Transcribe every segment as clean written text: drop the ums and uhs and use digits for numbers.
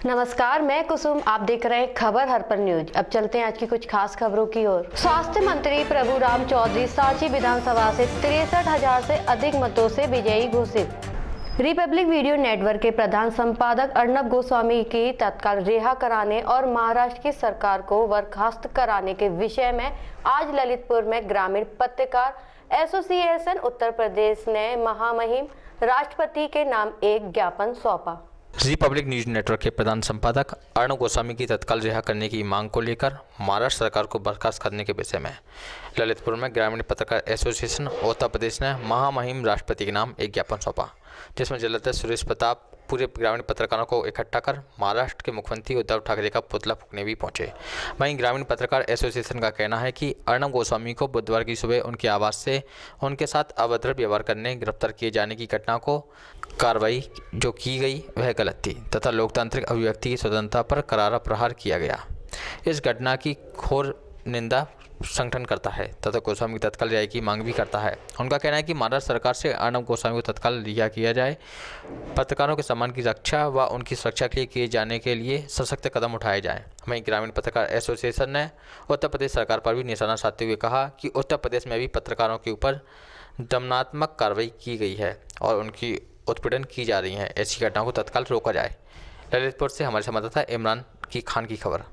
नमस्कार, मैं कुसुम। आप देख रहे हैं खबर हर पर न्यूज। अब चलते हैं आज की कुछ खास खबरों की ओर। स्वास्थ्य मंत्री प्रभुराम चौधरी सांची विधानसभा से 63,000 से अधिक मतों से विजयी घोषित। रिपब्लिक वीडियो नेटवर्क के प्रधान संपादक अर्नब गोस्वामी की तत्काल रिहा कराने और महाराष्ट्र की सरकार को बर्खास्त कराने के विषय में आज ललितपुर में ग्रामीण पत्रकार एसोसिएशन उत्तर प्रदेश ने महामहिम राष्ट्रपति के नाम एक ज्ञापन सौंपा। रिपब्लिक न्यूज नेटवर्क के प्रधान संपादक अर्नब गोस्वामी की तत्काल रिहा करने की मांग को लेकर महाराष्ट्र सरकार को बर्खास्त करने के विषय में ललितपुर में ग्रामीण पत्रकार एसोसिएशन उत्तर प्रदेश ने महामहिम राष्ट्रपति के नाम एक ज्ञापन सौंपा, जिसमें जलाध्यक्ष सुरेश प्रताप पूरे ग्रामीण पत्रकारों को इकट्ठा कर महाराष्ट्र के मुख्यमंत्री उद्धव ठाकरे का पुतला फूंकने भी पहुंचे। वहीं ग्रामीण पत्रकार एसोसिएशन का कहना है कि अर्नब गोस्वामी को बुधवार की सुबह उनके आवास से उनके साथ अभद्र व्यवहार करने, गिरफ्तार किए जाने की घटना को कार्रवाई जो की गई वह गलत थी तथा लोकतांत्रिक अभिव्यक्ति की स्वतंत्रता पर करारा प्रहार किया गया। इस घटना की घोर निंदा संगठन करता है तथा गोस्वामी की तत्काल रिहाई की मांग भी करता है। उनका कहना है कि महाराष्ट्र सरकार से अर्नब गोस्वामी को तत्काल रिहा किया जाए, पत्रकारों के सम्मान की रक्षा व उनकी सुरक्षा के लिए किए जाने के लिए सशक्त कदम उठाए जाएं। वहीं ग्रामीण पत्रकार एसोसिएशन ने उत्तर प्रदेश सरकार पर भी निशाना साधते हुए कहा कि उत्तर प्रदेश में भी पत्रकारों के ऊपर दमनात्मक कार्रवाई की गई है और उनकी उत्पीड़न की जा रही है। ऐसी घटनाओं को तत्काल रोका जाए। ललितपुर से हमारे संवाददाता इमरान की खान की खबर।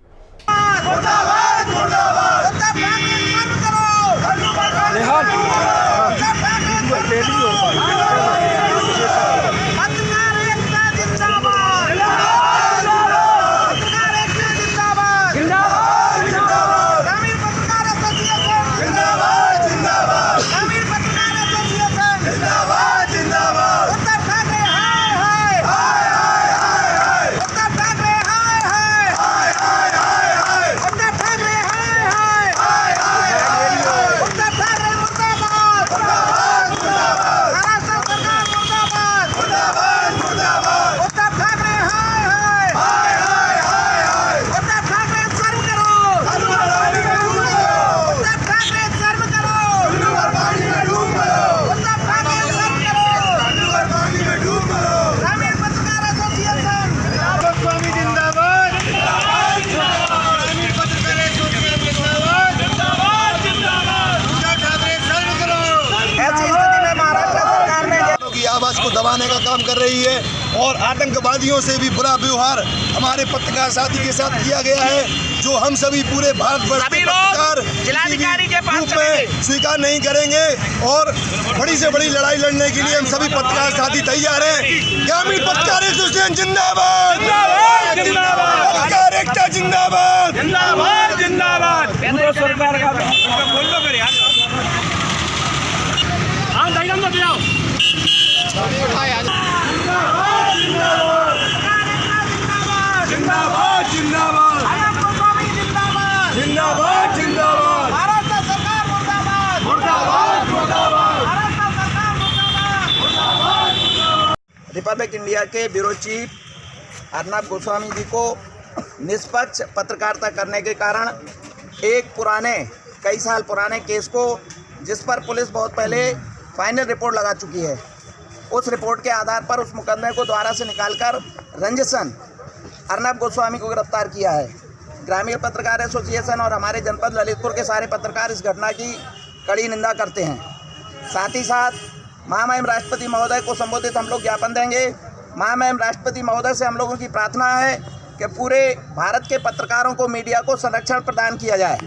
आवाज को दबाने का काम कर रही है और आतंकवादियों से भी बुरा व्यवहार हमारे पत्रकार साथी के साथ किया गया है, जो हम सभी पूरे भारतवर्ष के पत्रकार जिलाधिकारी के रूप में स्वीकार नहीं करेंगे। और बड़ी से बड़ी लड़ाई लड़ने के लिए हम सभी पत्रकार साथी तैयार हैं। ग्रामीण पत्रकार एसोसिएशन जिंदाबाद, पत्रकार एकता जिंदाबाद, जिंदाबाद, जिंदाबाद। सरकार का जिंदाबाद, जिंदाबाद, जिंदाबाद, जिंदाबाद, महाराष्ट्र सरकार मुर्दाबाद, मुर्दाबाद, मुर्दाबाद, महाराष्ट्र सरकार मुर्दाबाद, मुर्दाबाद। रिपब्लिक इंडिया के ब्यूरो चीफ अर्नब गोस्वामी जी को निष्पक्ष पत्रकारिता करने के कारण एक कई साल पुराने केस को, जिस पर पुलिस बहुत पहले फाइनल रिपोर्ट लगा चुकी है, उस रिपोर्ट के आधार पर उस मुकदमे को दोबारा से निकालकर रंजिशन अर्नब गोस्वामी को गिरफ्तार किया है। ग्रामीण पत्रकार एसोसिएशन और हमारे जनपद ललितपुर के सारे पत्रकार इस घटना की कड़ी निंदा करते हैं। साथ ही साथ महामहिम राष्ट्रपति महोदय को संबोधित हम लोग ज्ञापन देंगे। महामहिम राष्ट्रपति महोदय से हम लोगों की प्रार्थना है कि पूरे भारत के पत्रकारों को, मीडिया को संरक्षण प्रदान किया जाए।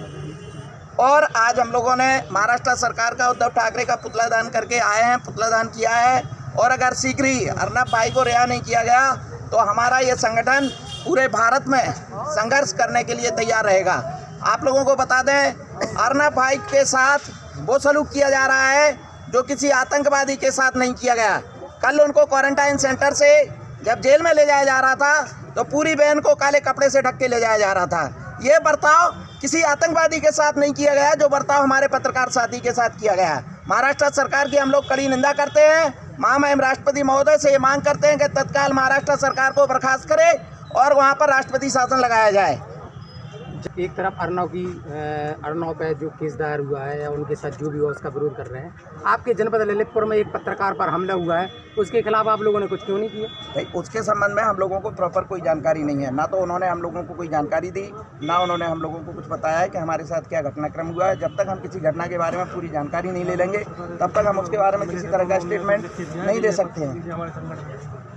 और आज हम लोगों ने महाराष्ट्र सरकार का उद्धव ठाकरे का पुतला दान करके आए हैं, पुतला दान किया है। और अगर शीघ्र ही अर्नब भाई को रिहा नहीं किया गया तो हमारा ये संगठन पूरे भारत में संघर्ष करने के लिए तैयार रहेगा। आप लोगों को बता दें, अर्नब भाई के साथ वो सलूक किया जा रहा है जो किसी आतंकवादी के साथ नहीं किया गया। कल उनको क्वारंटाइन सेंटर से जब जेल में ले जाया जा रहा था तो पूरी बहन को काले कपड़े से ढक के ले जाया जा रहा था। ये बर्ताव किसी आतंकवादी के साथ नहीं किया गया, जो बर्ताव हमारे पत्रकार साथी के साथ किया गया। महाराष्ट्र सरकार की हम लोग कड़ी निंदा करते हैं। महामहिम राष्ट्रपति महोदय से ये मांग करते हैं कि तत्काल महाराष्ट्र सरकार को बर्खास्त करे और वहां पर राष्ट्रपति शासन लगाया जाए। एक तरफ अर्नव पे जो केस दायर हुआ है या उनके साथ जो भी हुआ उसका विरोध कर रहे हैं। आपके जनपद ललितपुर में एक पत्रकार पर हमला हुआ है, उसके खिलाफ आप लोगों ने कुछ क्यों नहीं किया? भाई उसके संबंध में हम लोगों को प्रॉपर कोई जानकारी नहीं है, ना तो उन्होंने हम लोगों को कोई जानकारी दी, ना उन्होंने हम लोगों को कुछ बताया है कि हमारे साथ क्या घटनाक्रम हुआ है। जब तक हम किसी घटना के बारे में पूरी जानकारी नहीं ले लेंगे तब तक हम उसके बारे में किसी तरह का स्टेटमेंट नहीं दे सकते हैं।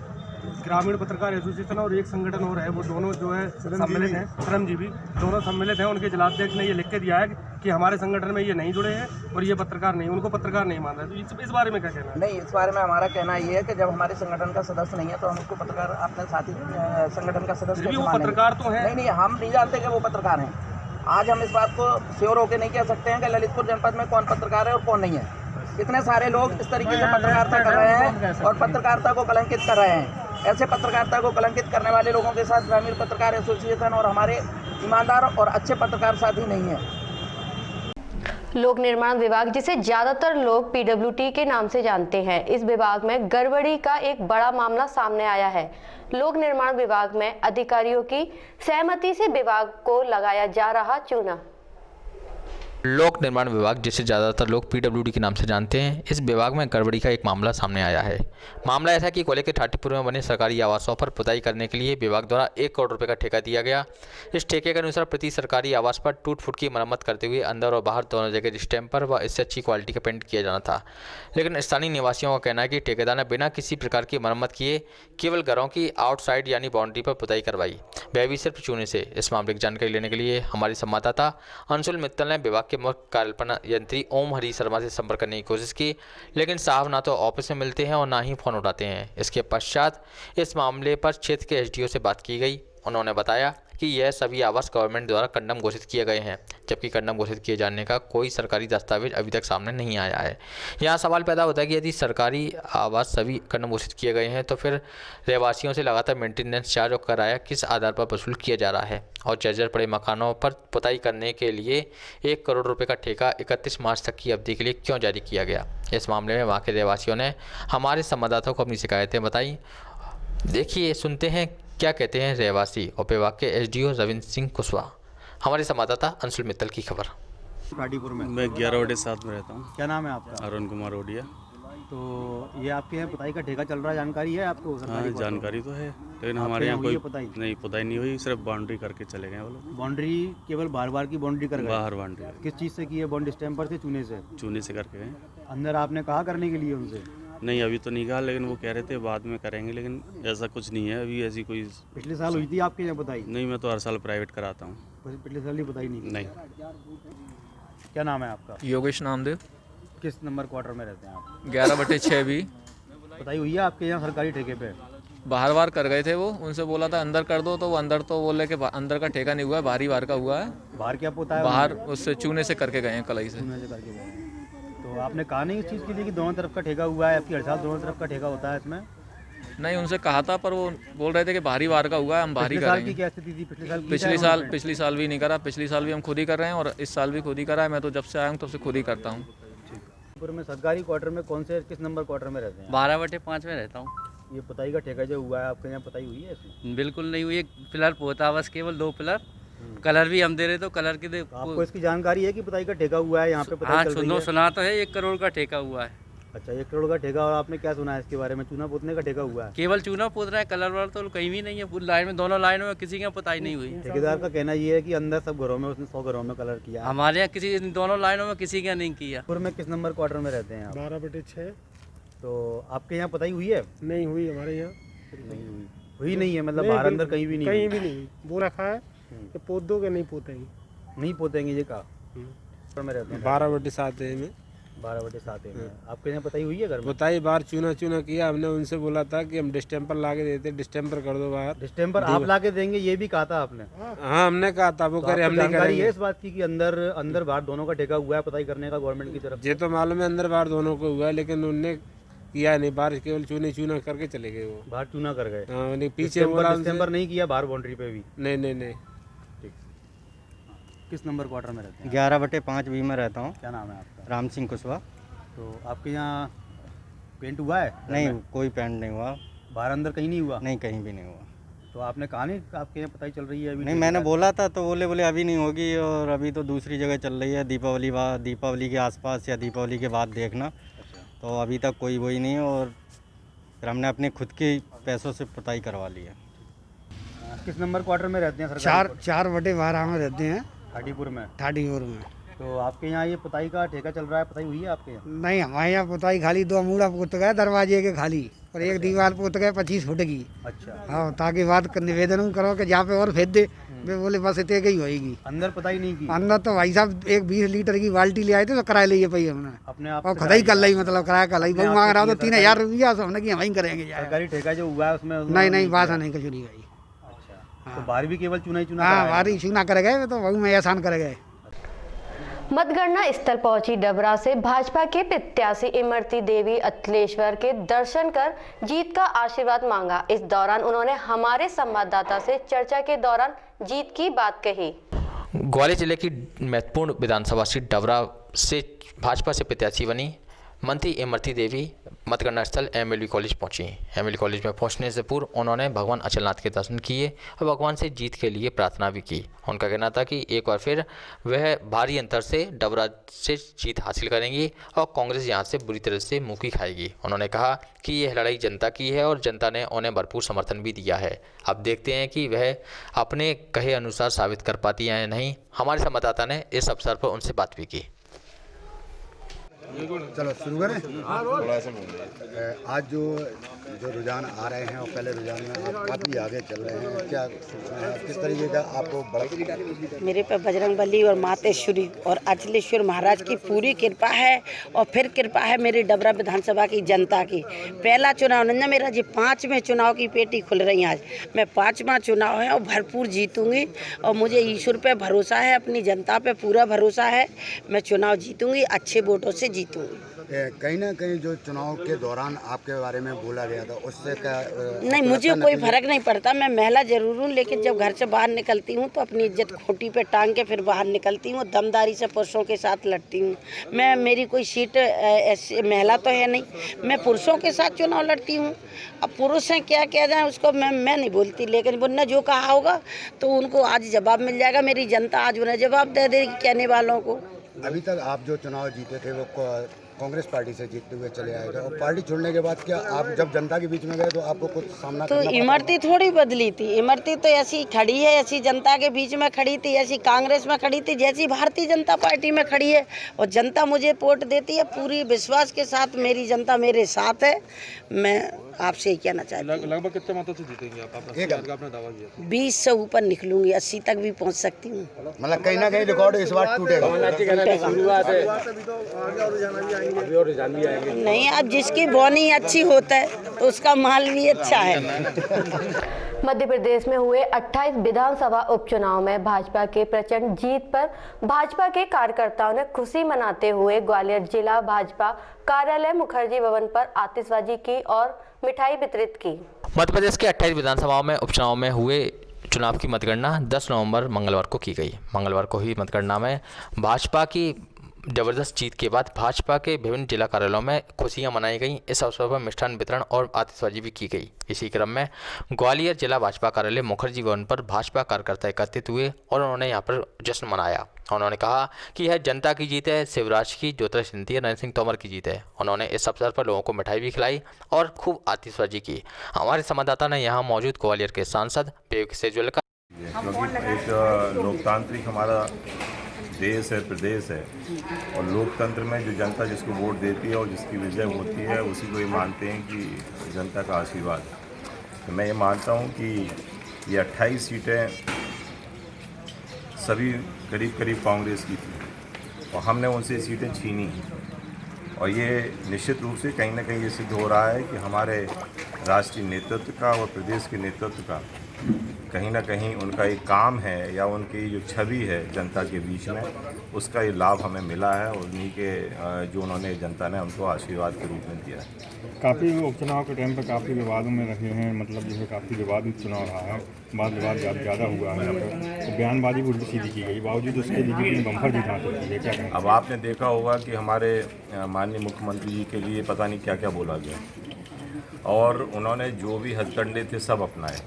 ग्रामीण पत्रकार एसोसिएशन और एक संगठन और है, वो दोनों जो है सम्मिलित हैं, श्रमजीवी दोनों सम्मिलित हैं। उनके जिलाध्यक्ष ने ये लिख के दिया है कि हमारे संगठन में ये नहीं जुड़े हैं और ये पत्रकार नहीं, उनको पत्रकार नहीं मान रहे। तो इस बारे में क्या कहना है? नहीं, इस बारे में हमारा कहना ये है कि जब हमारे संगठन का सदस्य नहीं है तो हम उसको पत्रकार अपने साथी संगठन का सदस्य कैसे मानेंगे? पत्रकार तो है। नहीं, हम नहीं जानते कि वो पत्रकार हैं। आज हम इस बात को श्योर होकर नहीं कह सकते हैं कि ललितपुर जनपद में कौन पत्रकार है और कौन नहीं है। इतने सारे लोग इस तरीके से पत्रकारिता कर रहे हैं और पत्रकारिता को कलंकित कर रहे हैं। ऐसे पत्रकारिता को कलंकित करने वाले लोगों के साथ ग्रामीण पत्रकार एसोसिएशन और हमारे ईमानदार और अच्छे पत्रकार साथी नहीं है। लोक निर्माण विभाग, जिसे ज्यादातर लोग पीडब्ल्यूडी के नाम से जानते हैं, इस विभाग में गड़बड़ी का एक बड़ा मामला सामने आया है। लोक निर्माण विभाग में अधिकारियों की सहमति से विभाग को लगाया जा रहा चूना। लोक निर्माण विभाग, जिसे ज़्यादातर लोग पीडब्ल्यूडी के नाम से जानते हैं, इस विभाग में गड़बड़ी का एक मामला सामने आया है। मामला ऐसा कि कोले के ठाटीपुर में बने सरकारी आवासों पर पुताई करने के लिए विभाग द्वारा 1 करोड़ रुपए का ठेका दिया गया। इस ठेके के अनुसार प्रति सरकारी आवास पर टूट फूट की मरम्मत करते हुए अंदर और बाहर दोनों जगह डिस्टेम्पर व इससे अच्छी क्वालिटी का पेंट किया जाना था। लेकिन स्थानीय निवासियों का कहना है कि ठेकेदार ने बिना किसी प्रकार की मरम्मत किए केवल घरों की आउटसाइड यानी बाउंड्री पर पुताई करवाई, वह भी सिर्फ चूने से। इस मामले की जानकारी लेने के लिए हमारी संवाददाता अंशुल मित्तल ने विभाग के मुख्य कार्यपालन यंत्री ओम हरी शर्मा से संपर्क करने की कोशिश की, लेकिन साहब ना तो ऑफिस में मिलते हैं और ना ही फोन उठाते हैं। इसके पश्चात इस मामले पर क्षेत्र के एसडीओ से बात की गई। उन्होंने बताया कि यह सभी आवास गवर्नमेंट द्वारा कंडम घोषित किए गए हैं, जबकि कंडम घोषित किए जाने का कोई सरकारी दस्तावेज अभी तक सामने नहीं आया है। यहाँ सवाल पैदा होता है कि यदि सरकारी आवास सभी कंडम घोषित किए गए हैं तो फिर रहवासियों से लगातार मेंटेनेंस चार्ज और किराया किस आधार पर वसूल किया जा रहा है, और जर्जर पड़े मकानों पर पुताई करने के लिए 1 करोड़ रुपये का ठेका 31 मार्च तक की अवधि के लिए क्यों जारी किया गया। इस मामले में वहाँ के रहवासियों ने हमारे संवाददाताओं को अपनी शिकायतें बताई। देखिए, सुनते हैं क्या कहते हैं रहवासी और विभाग के एसडीओ रविंद्र सिंह कुशवाहा। हमारे संवाददाता अंशुल मित्तल की खबर। ठाटीपुर में मैं 11/7 में रहता हूँ। क्या नाम है आपका? अरुण कुमार ओडिया। तो ये आपके यहाँ पुताई का ठेका चल रहा है, जानकारी है आपको? हाँ, जानकारी तो है, लेकिन हमारे यहाँ कोई पुताई नहीं हुई, सिर्फ बाउंड्री करके चले गए वो लोग। बाउंड्री केवल बार की बाउंड्री कर गए? बाहर बाउंड्री। किस चीज़ से की है बाउंड्री? स्टैम्पर से, चूने से? चूने से करके गए। अंदर आपने कहा करने के लिए उनसे? नहीं, अभी तो नहीं कहा, लेकिन वो कह रहे थे बाद में करेंगे, लेकिन ऐसा कुछ नहीं है अभी। ऐसी कोई पिछले साल हुई थी आपके यहाँ पुताई? नहीं, मैं तो हर साल प्राइवेट कराता हूँ। पिछले साल ही पुताई नहीं? क्या नाम है आपका? योगेश नामदेव। किस नंबर क्वार्टर में रहते हैं आप? 11/6 भी। पुताई हुई है आपके यहाँ सरकारी ठेके पे? बाहर कर गए थे वो, उनसे बोला था अंदर कर दो, तो वो अंदर तो बोले कि अंदर का ठेका नहीं हुआ है, बाहर का हुआ है। बाहर क्या पोता है? बाहर उससे चूने से करके गए हैं, कलाई से। चूने से करके गए हैं। तो आपने कहा नहीं इस चीज़ के लिए कि दोनों तरफ का ठेका हुआ है? आपकी हर साल दोनों तरफ का ठेका होता है इसमें? नहीं, उनसे कहा था, पर वो बोल रहे थे कि बाहर का हुआ है, हम बाहरी करेंगे। पिछले साल की क्या स्थिति थी? पिछली साल भी नहीं करा, पिछली साल भी हम खुद ही कर रहे हैं और इस साल भी खुद ही करा है। मैं तो जब से आया हूँ तब से खुद ही करता हूँ। में सरकारी क्वार्टर में कौन से, किस नंबर क्वार्टर में रहते हैं? 12/5 में रहता हूँ। ये पुताई का ठेका जो हुआ है आपके यहाँ, पुताई हुई है इसमें? बिल्कुल नहीं हुई, 1 पिलर पोता, बस केवल 2 पिलर। कलर भी हम दे रहे, तो कलर की आपको इसकी जानकारी है कि पुताई का ठेका हुआ है यहाँ पे? हाँ, सुना तो है 1 करोड़ का ठेका हुआ है। अच्छा, 1 करोड़ का ठेका। और आपने क्या सुना है इसके बारे में? चूना पोतने का ठेका हुआ है? केवल चूना पोत रहा है, कलर वाला तो कहीं भी नहीं है। पूरी लाइन में, दोनों लाइनों में किसी की पुताई नहीं हुई। ठेकेदार का कहना ये है कि अंदर सब घरों में उसने 100 घरों में कलर किया। हमारे यहाँ किसी, दोनों लाइनों में किसी का नहीं किया। में किस नंबर क्वार्टर में रहते हैं आप? 12/6। तो आपके यहाँ पुताई हुई है? नहीं हुई, हमारे यहाँ नहीं हुई नहीं है, मतलब बाहर अंदर कहीं भी नहीं हुई। वो रखा है कि पोत दो कि नहीं पोतेंगे? नहीं पोतेंगे, ये कहा। में रहते हैं 12/7 में। 12/7 में। आपके यहाँ पुताई हुई है घर में? बताइए, बाहर चूना किया हमने। उनसे बोला था कि हम डिस्टेम्पर ला के देते, डिस्टेम्पर कर दो बाहर। डिस्टेम्पर आप ला के देंगे, ये भी कहा था आपने? हाँ, हमने कहा था, वो करे हम नहीं करेंगे। ये इस बात की कि अंदर बाहर दोनों का ठेका हुआ है पुताई करने का गवर्नमेंट की तरफ? ये तो मालूम है अंदर बाहर दोनों को हुआ है, लेकिन उनने किया नहीं, बाहर केवल चूना करके चले गए। वो बाहर चूना कर गए? हाँ, पीछे बोला डिस्टेम्पर नहीं किया बाहर बाउंड्री पे भी? नहीं। ठीक। किस नंबर क्वार्टर में रहते हैं? 11/5 भी में रहता हूँ। क्या नाम है आपका? राम सिंह कुशवाहा। तो आपके यहाँ पेंट हुआ है? नहीं, कोई पेंट नहीं हुआ। बाहर अंदर कहीं नहीं हुआ? नहीं, कहीं भी नहीं हुआ। तो आपने कहा नहीं आपके यहाँ पता ही चल रही है अभी? नहीं, मैंने बोला था तो बोले अभी नहीं होगी, और अभी तो दूसरी जगह चल रही है, दीपावली के आसपास या दीपावली के बाद देखना। तो अभी तक कोई वही नहीं है, और फिर हमने अपने खुद के पैसों से पुताई करवा ली है। किस नंबर क्वार्टर में रहते हैं सरकार? 4/12 में रहते हैं, थाटीपुर में। ठाटीपुर में। तो आपके यहाँ ये पुताई का ठेका चल रहा है, पुताई हुई है आपके यहाँ? नहीं, हमारे यहाँ पुताई खाली 2 मूड़ा पोत गए दरवाजे के खाली, और एक दीवार पोत गए 25 फुट की। अच्छा। हाँ, ताकि बात निवेदन करो कि जहाँ पे और फेंक दे, वे बोले बस इतने की होएगी। अंदर पुताई नहीं की? अंदर तो भाई साहब एक 20 लीटर की बाल्टी ले आए थे, तो किराया लिए पाई हमने अपने आप और खुदाई कर ली, मतलब किराया कर ली। बहु मांग रहा हो तो 3000 रुपया, हमने कि वहीं करेंगे यार। सरकारी ठेका जो हुआ है उसमें? नहीं, बात नहीं कचूरी भाई। तो बाहर भी केवल चुना ही चुना? हाँ, बाहरी चुना कर गए, तो बहु में एहसान कर गए। मतगणना स्थल पहुंची डबरा से भाजपा के प्रत्याशी इमरती देवी अतलेश्वर के दर्शन कर जीत का आशीर्वाद मांगा। इस दौरान उन्होंने हमारे संवाददाता से चर्चा के दौरान जीत की बात कही। ग्वालियर जिले की महत्वपूर्ण विधानसभा सीट डबरा से भाजपा से प्रत्याशी बनी मंत्री इमरती देवी मतगणना स्थल एमएलवी कॉलेज पहुंची। एमएलवी कॉलेज में पहुंचने से पूर्व उन्होंने भगवान अचलनाथ के दर्शन किए और भगवान से जीत के लिए प्रार्थना भी की। उनका कहना था कि एक बार फिर वह भारी अंतर से डबरा से जीत हासिल करेंगी और कांग्रेस यहां से बुरी तरह से मुँह की खाएगी। उन्होंने कहा कि यह लड़ाई जनता की है और जनता ने उन्हें भरपूर समर्थन भी दिया है। अब देखते हैं कि वह अपने कहे अनुसार साबित कर पाती हैं या नहीं। हमारे संवाददाता ने इस अवसर पर उनसे बात भी की। चलो शुरू करें। आज जो रुझान आ रहे हैं और पहले रुझान में आप काफ़ी आगे चल रहे हैं, क्या सोचना है, किस तरीके का आपको बड़ा? मेरे पे बजरंगबली और मातेश्वरी और अचलेश्वर महाराज की पूरी कृपा है, और फिर कृपा है मेरी डबरा विधानसभा की जनता की। पहला चुनाव नहीं मेरा, जी 5वें चुनाव की पेटी खुल रही है। आज मैं 5वां चुनाव है और भरपूर जीतूंगी, और मुझे ईश्वर पे भरोसा है, अपनी जनता पे पूरा भरोसा है। मैं चुनाव जीतूंगी, अच्छे वोटों से जीतूंगी। कहीं ना कहीं जो चुनाव के दौरान आपके बारे में बोला गया था उससे क्या? नहीं, मुझे कोई फर्क नहीं पड़ता। मैं महिला जरूर हूँ, लेकिन जब घर से बाहर निकलती हूँ तो अपनी इज्जत खोटी पे टांग के फिर बाहर निकलती हूँ। दमदारी से पुरुषों के साथ लड़ती हूँ। मेरी कोई सीट ऐसी महिला तो है नहीं, मैं पुरुषों के साथ चुनाव लड़ती हूँ। अब पुरुष हैं क्या कह जाए उसको मैं नहीं बोलती, लेकिन उन्होंने जो कहा होगा तो उनको आज जवाब मिल जाएगा। मेरी जनता आज उन्हें जवाब दे देगी कहने वालों को। अभी तक आप जो चुनाव जीते थे वो कांग्रेस पार्टी से जीतते हुए चले आए थे, और पार्टी छोड़ने के बाद क्या आप जब जनता के बीच में गए तो आपको कुछ सामना तो इमरती थोड़ी बदली थी। इमरती तो ऐसी खड़ी है, ऐसी जनता के बीच में खड़ी थी, ऐसी कांग्रेस में खड़ी थी, जैसी भारतीय जनता पार्टी में खड़ी है। और जनता मुझे वोट देती है पूरी विश्वास के साथ। मेरी जनता मेरे साथ है। मैं आपसे ही कहना चाहती हूँ। लगभग कितने मतों से जीतेंगे आप? आपने दावा किया 20 से ऊपर निकलूंगी, 80 तक भी पहुँच सकती हूँ। मतलब कहीं ना कहीं रिकॉर्ड इस बार टूटेगा। नहीं, अब जिसकी बोनी अच्छी होता है तो उसका माल भी अच्छा है। मध्य प्रदेश में हुए 28 विधानसभा उपचुनाव में भाजपा के प्रचंड जीत पर भाजपा के कार्यकर्ताओं ने खुशी मनाते हुए ग्वालियर जिला भाजपा कार्यालय मुखर्जी भवन पर आतिशबाजी की और मिठाई वितरित की। मध्य प्रदेश के 28 विधानसभाओं में उपचुनाव में हुए चुनाव की मतगणना 10 नवंबर मंगलवार को की गई। मंगलवार को हुई मतगणना में भाजपा की जबरदस्त जीत के बाद भाजपा के विभिन्न जिला कार्यालयों में खुशियां मनाई गईं। इस अवसर पर मिष्ठान वितरण और आतिशबाजी भी की गई। इसी क्रम में ग्वालियर जिला भाजपा कार्यालय मुखर्जी भवन पर भाजपा कार्यकर्ता एकत्रित हुए और उन्होंने यहां पर जश्न मनाया। उन्होंने कहा कि यह जनता की जीत है, शिवराज की, ज्योतिरादित्य सिंधिया, नरेंद्र सिंह तोमर की जीत है। उन्होंने इस अवसर पर लोगों को मिठाई भी खिलाई और खूब आतिशबाजी की। हमारे संवाददाता ने यहाँ मौजूद ग्वालियर के सांसद विवेक सेजल का एक लोकतांत्रिक हमारा देश है, प्रदेश है, और लोकतंत्र में जो जनता जिसको वोट देती है और जिसकी विजय होती है उसी को ये मानते हैं कि जनता का आशीर्वाद। तो मैं ये मानता हूँ कि ये 28 सीटें सभी करीब करीब कांग्रेस की थी और हमने उनसे सीटें छीनी, और ये निश्चित रूप से कहीं ना कहीं ये सिद्ध हो रहा है कि हमारे राष्ट्रीय नेतृत्व का और प्रदेश के नेतृत्व का कहीं ना कहीं उनका एक काम है या उनकी जो छवि है जनता के बीच में, उसका ये लाभ हमें मिला है, और उन्हीं के जो उन्होंने जनता ने हमको आशीर्वाद के रूप में दिया है। काफ़ी उपचुनाव के टाइम पर काफ़ी विवादों में रहे हैं, मतलब जो है काफ़ी विवादित चुनाव रहा है, वाद विवाद ज़्यादा हुआ है, यहाँ पर तो बयानबाजी भी उल्टी सीधी की गई, बावजूद उसके बीजेपी ने बम्पर जीत हासिल की है। क्या कहें? अब आपने देखा होगा कि हमारे माननीय मुख्यमंत्री जी के लिए पता नहीं क्या क्या बोला गया, और उन्होंने जो भी हथकंडे थे सब अपनाए।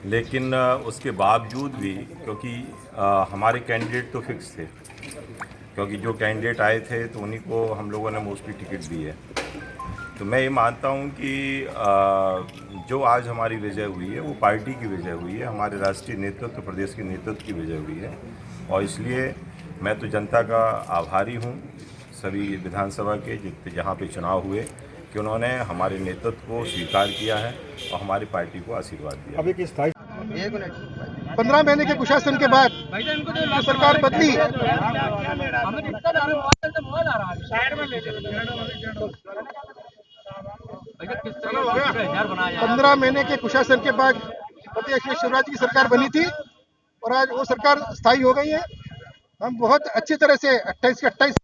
लेकिन उसके बावजूद भी क्योंकि हमारे कैंडिडेट तो फिक्स थे, क्योंकि जो कैंडिडेट आए थे तो उन्हीं को हम लोगों ने मोस्टली टिकट दी है। तो मैं ये मानता हूँ कि जो आज हमारी विजय हुई है वो पार्टी की विजय हुई है, हमारे राष्ट्रीय नेतृत्व, प्रदेश के नेतृत्व की विजय हुई है। और इसलिए मैं तो जनता का आभारी हूँ, सभी विधानसभा के जहाँ पे चुनाव हुए, कि उन्होंने हमारे नेतृत्व को स्वीकार किया है और हमारी पार्टी को आशीर्वाद दिया। अब एक स्थायी 15 महीने के कुशासन के बाद जो सरकार बदली, 15 महीने के कुशासन के बाद प्रदेश में शिवराज की सरकार बनी थी और आज वो सरकार स्थायी हो गई है। हम बहुत अच्छी तरह से 28 के 28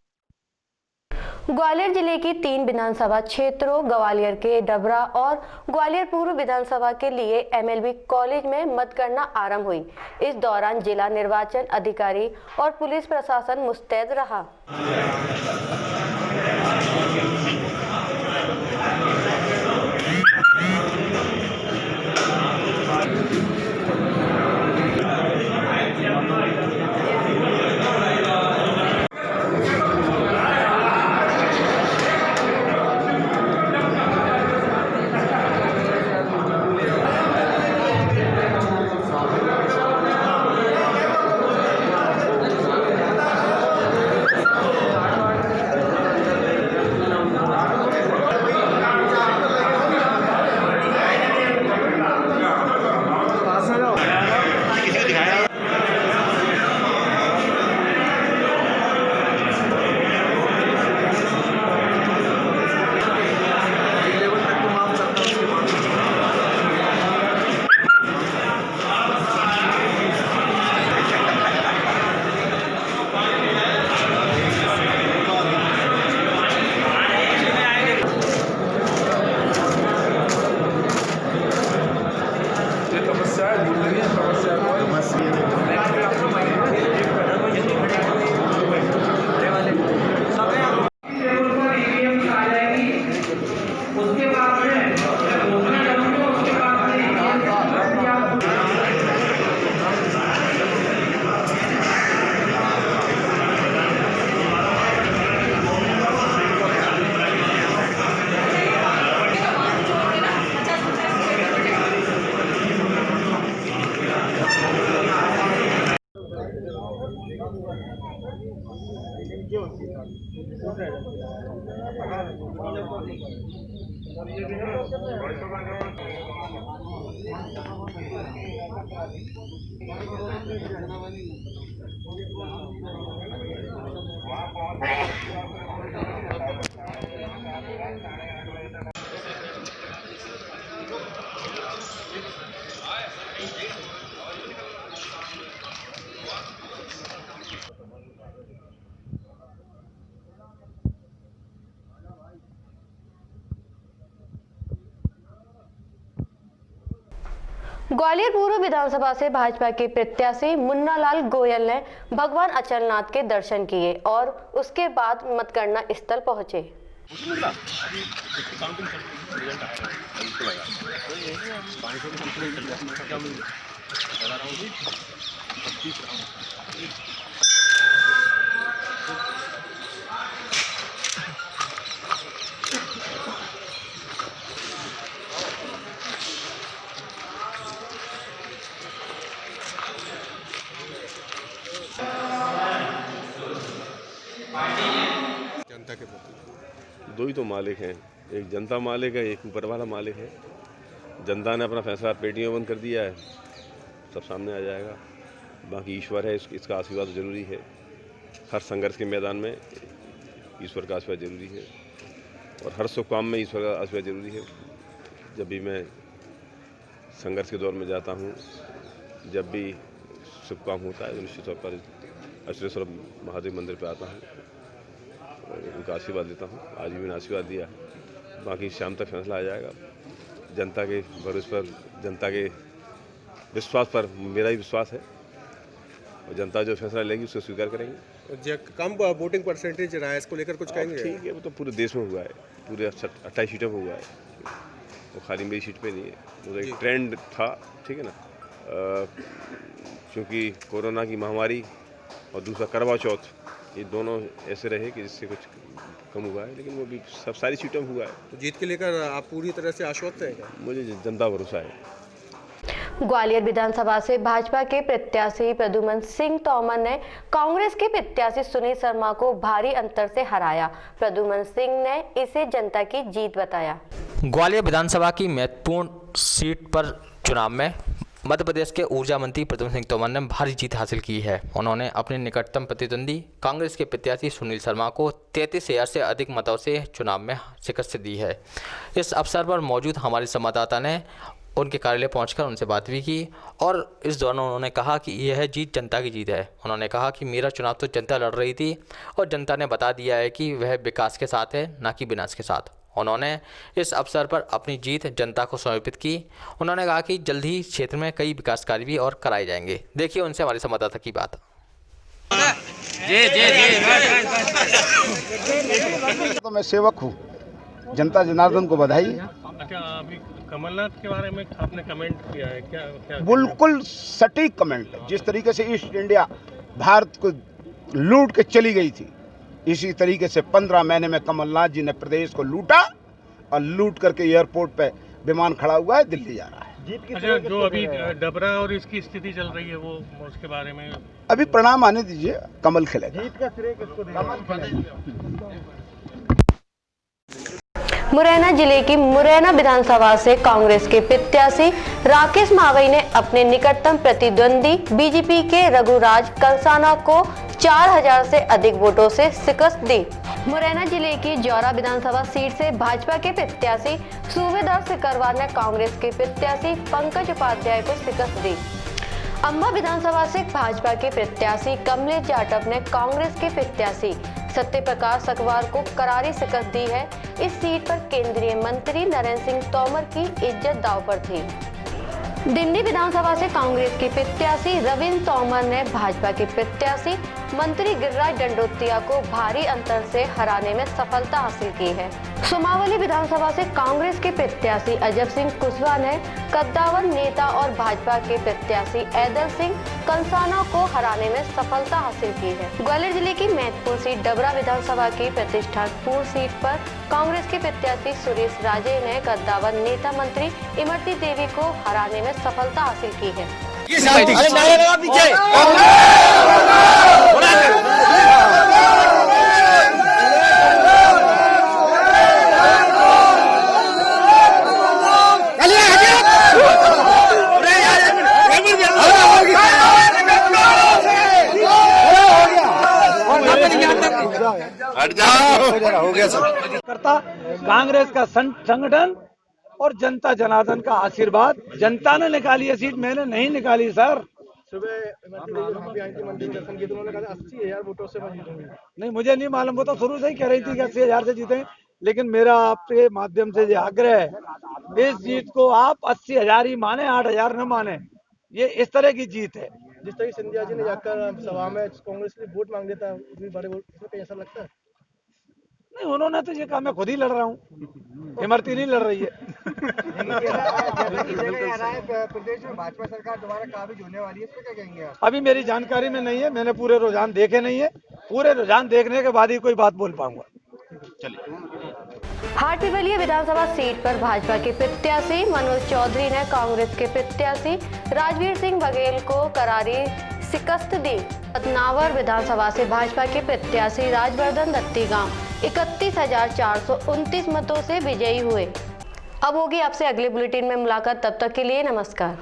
ग्वालियर जिले की 3 विधानसभा क्षेत्रों ग्वालियर के डबरा और ग्वालियर पूर्व विधानसभा के लिए एमएलबी कॉलेज में मतगणना आरंभ हुई। इस दौरान जिला निर्वाचन अधिकारी और पुलिस प्रशासन मुस्तैद रहा। ग्वालियर पूर्व विधानसभा से भाजपा के प्रत्याशी मुन्नालाल गोयल ने भगवान अचलनाथ के दर्शन किए और उसके बाद मतगणना स्थल पहुंचे। जनता के प्रति दो ही तो मालिक हैं, एक जनता मालिक है, एक ऊपर वाला मालिक है। जनता ने अपना फैसला पेटियों बंद कर दिया है, सब सामने आ जाएगा। बाकी ईश्वर है, इसका आशीर्वाद जरूरी है। हर संघर्ष के मैदान में ईश्वर का आशीर्वाद जरूरी है और हर शुभ काम में ईश्वर का आशीर्वाद जरूरी है। जब भी मैं संघर्ष के दौर में जाता हूँ, जब भी शुभ काम होता है तो निश्चित तौर पर अचलेश्वर महादेव मंदिर पर आता हूँ और उनका आशीर्वाद लेता हूँ। आज भी मैंने आशीर्वाद दिया है। बाकी शाम तक फैसला आ जाएगा। जनता के भरोसे पर, जनता के विश्वास पर मेरा ही विश्वास है और जनता जो फैसला लेगी उसको स्वीकार करेंगे। कम वोटिंग परसेंटेज रहा है, इसको लेकर कुछ कहेंगे? ठीक है, वो तो पूरे देश में हुआ है, पूरे 28 सीटों में हुआ है, वो खाली मेरी सीट पे नहीं है। वो एक ट्रेंड था, ठीक है ना, क्योंकि कोरोना की महामारी और दूसरा करवा चौथ, ये दोनों ऐसे रहे कि जिससे कुछ कम हुआ है, लेकिन वो भी सब सारी सीटों में हुआ है। तो जीत के लेकर आप पूरी तरह से आश्वस्त हैं क्या? मुझे जनता भरोसा है। ग्वालियर विधानसभा से भाजपा के प्रत्याशी प्रद्युमन सिंह तोमर ने कांग्रेस के प्रत्याशी सुनील शर्मा को भारी अंतर से हराया। प्रद्युमन सिंह ने इसे जनता की जीत बताया। ग्वालियर विधानसभा की महत्वपूर्ण सीट पर चुनाव में मध्य प्रदेश के ऊर्जा मंत्री प्रद्युमन सिंह तोमर ने भारी जीत हासिल की है। उन्होंने अपने निकटतम प्रतिद्वंदी कांग्रेस के प्रत्याशी सुनील शर्मा को 33,000 से अधिक मतों से चुनाव में शिकस्त दी है। इस अवसर पर मौजूद हमारे संवाददाता ने उनके कार्यालय पहुंचकर उनसे बात भी की और इस दौरान उन्होंने कहा कि यह जीत जनता की जीत है। उन्होंने कहा कि मेरा चुनाव तो जनता लड़ रही थी और जनता ने बता दिया है कि वह विकास के साथ है, ना कि विनाश के साथ। उन्होंने इस अवसर पर अपनी जीत जनता को समर्पित की। उन्होंने कहा कि जल्द ही क्षेत्र में कई विकास कार्य भी और कराए जाएंगे। देखिए उनसे हमारे संवाददाता की बात। तो मैं सेवक हूँ, जनता जनार्दन को बधाई। अच्छा, अभी कमलनाथ के बारे में आपने कमेंट किया है, क्या बिल्कुल सटीक कमेंट। जिस तरीके से ईस्ट इंडिया भारत को लूट के चली गई थी, इसी तरीके से 15 महीने में कमलनाथ जी ने प्रदेश को लूटा और लूट करके एयरपोर्ट पे विमान खड़ा हुआ है, दिल्ली जा रहा है। अच्छा, जो अभी डबरा और इसकी स्थिति चल रही है वो उसके बारे में अभी परिणाम आने दीजिए, कमल खिलेगा। जीत का श्रेय किसको देंगे? मुरैना जिले की मुरैना विधानसभा से कांग्रेस के प्रत्याशी राकेश मावई ने अपने निकटतम प्रतिद्वंदी बीजेपी के रघुराज कंसाना को 4,000 से अधिक वोटों से शिकस्त दी। मुरैना जिले की जौरा विधानसभा सीट से भाजपा के प्रत्याशी सूबेदार सिकरवार ने कांग्रेस के प्रत्याशी पंकज उपाध्याय को शिकस्त दी। अंबा विधानसभा से भाजपा के प्रत्याशी कमलेश जाटव ने कांग्रेस के प्रत्याशी सत्य प्रकाश सकवार को करारी शिकस्त दी है। इस सीट पर केंद्रीय मंत्री नरेंद्र सिंह तोमर की इज्जत दांव पर थी। दिल्ली विधानसभा से कांग्रेस के प्रत्याशी रविंद्र तोमर ने भाजपा के प्रत्याशी मंत्री गिरिराज दंडोतिया को भारी अंतर से हराने में सफलता हासिल की है। सोमावली विधानसभा से कांग्रेस के प्रत्याशी अजब सिंह कुशवाहा ने कद्दावर नेता और भाजपा के प्रत्याशी ऐदल सिंह कंसाना को हराने में सफलता हासिल की है। ग्वालियर जिले की महत्वपूर्ण सीट डबरा विधानसभा की प्रतिष्ठापूर्ण सीट पर कांग्रेस के प्रत्याशी सुरेश राजे ने कद्दावर नेता मंत्री इमरती देवी को हराने में सफलता हासिल की है। हो गया सब करता कांग्रेस का संगठन और जनता जनार्दन का आशीर्वाद। जनता ने निकाली है सीट, मैंने नहीं निकाली सर। सुबह मंदिर में दर्शन किए तो उन्होंने कहा 80,000 वोटों से मैं जीतूंगी। नहीं, मुझे नहीं मालूम, वो तो शुरू से ही कह रही थी कि 80,000 से जीते, लेकिन मेरा आपके माध्यम से ये आग्रह है, इस जीत को आप 80,000 ही माने, 8,000 न माने। ये इस तरह की जीत है। जिस तरह सिंधिया जी ने जाकर सभा में कांग्रेस के लिए वोट मांग देता है, बड़े वोट, इसमें ऐसा लगता है? नहीं, उन्होंने तो ये कहा मैं खुद ही लड़ रहा हूँ, इमरती नहीं लड़ रही है। प्रदेश में भाजपा सरकार दोबारा काबिज होने वाली है, इसमें क्या कहेंगे आप? अभी मेरी जानकारी में नहीं है, मैंने पूरे रुझान देखे नहीं है। पूरे रुझान देखने के बाद ही कोई बात बोल पाऊंगा। हाटपिपलिया विधानसभा सीट पर भाजपा के प्रत्याशी मनोज चौधरी ने कांग्रेस के प्रत्याशी राजवीर सिंह बघेल को करारी शिकस्त दी। पतनावर विधानसभा से भाजपा के प्रत्याशी राजवर्धन दत्तीगांव 31,429 मतों से विजयी हुए। अब होगी आपसे अगले बुलेटिन में मुलाकात, तब तक के लिए नमस्कार।